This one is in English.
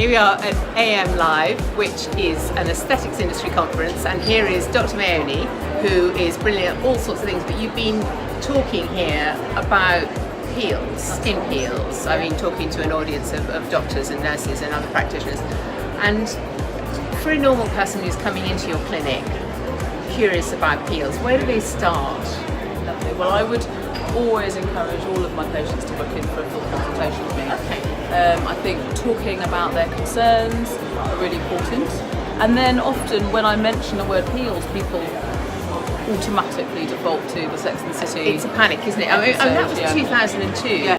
Here we are at AM Live, which is an aesthetics industry conference, and here is Dr. Mayoni, who is brilliant at all sorts of things, but you've been talking here about peels, skin peels. I mean, talking to an audience of doctors and nurses and other practitioners. And for a normal person who's coming into your clinic, curious about peels, where do they start? Lovely. Well, I would always encourage all of my patients to book in for a full consultation with me. Okay. I think talking about their concerns are really important. And then often when I mention the word peels, people automatically default to the Sex and the City. It's a panic, isn't it? I mean, that was 2002. Yeah.